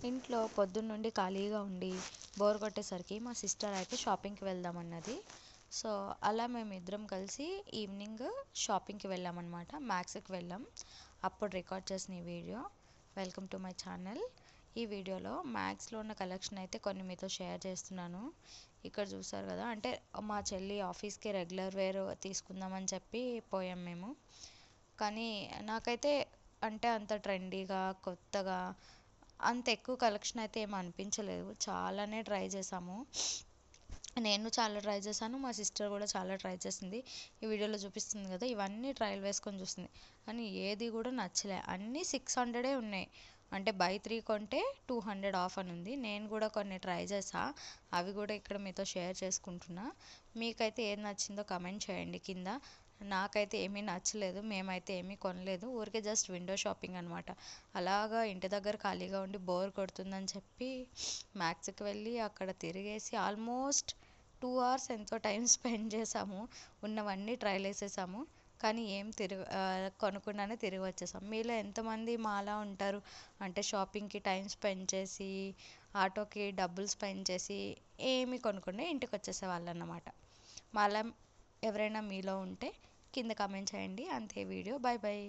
ఇంట్లో పొద్దున్నుండి ఖాళీగా ఉండి బోర్ కొట్టేసరికి మా సిస్టర్ అయితే షాపింగ్కి వెళ్దామన్నది. సో అలా మేమిద్దరం కలిసి ఈవినింగ్ షాపింగ్కి వెళ్ళామన్నమాట. మ్యాక్స్కి వెళ్ళాం. అప్పుడు రికార్డ్ చేసిన ఈ video. Welcome to my channel. ఈ వీడియోలో మ్యాక్స్లో ఉన్న కలెక్షన్ అయితే కొన్ని మీతో షేర్ చేస్తున్నాను. ఇక్కడ చూసారు కదా, అంటే మా చెల్లి ఆఫీస్కి రెగ్యులర్ వేర్ తీసుకుందామని చెప్పి పోయాం మేము. కానీ నాకైతే అంటే అంత ట్రెండీగా కొత్తగా అంత ఎక్కువ కలెక్షన్ అయితే ఏమి అనిపించలేదు. చాలానే ట్రై చేసాము. నేను చాలా ట్రై చేశాను, మా సిస్టర్ కూడా చాలా ట్రై చేసింది. ఈ వీడియోలో చూపిస్తుంది కదా, ఇవన్నీ ట్రయల్ వేసుకొని చూస్తుంది. కానీ ఏది కూడా నచ్చలే. అన్నీ 600 ఉన్నాయి. అంటే బై 3 కొంటే 200 ఆఫ్ అని ఉంది. నేను కూడా కొన్ని ట్రై చేసా, అవి కూడా ఇక్కడ మీతో షేర్ చేసుకుంటున్నా. మీకైతే ఏది నచ్చిందో కమెంట్ చేయండి కింద. నాకైతే ఏమీ నచ్చలేదు, మేమైతే ఏమీ కొనలేదు. ఊరికే జస్ట్ విండో షాపింగ్ అనమాట. అలాగా ఇంటి దగ్గర ఖాళీగా ఉండి బోర్ కొడుతుందని చెప్పి మ్యాక్స్కి వెళ్ళి అక్కడ తిరిగేసి ఆల్మోస్ట్ 2 hours ఎంతో టైం స్పెండ్ చేసాము. ఉన్నవన్నీ ట్రైల్ వేసేసాము. కానీ ఏం కొనకుండానే తిరిగి వచ్చేసాం. మీలో ఎంతమంది మాలా ఉంటారు అంటే షాపింగ్కి టైం స్పెండ్ చేసి ఆటోకి డబ్బులు స్పెండ్ చేసి ఏమి కొనకుండా ఇంటికి వచ్చేసే వాళ్ళు అన్నమాట. మాలా ఎవరైనా మీలో ఉంటే కింద కామెంట్ చేయండి. అంతే వీడియో. Bye bye.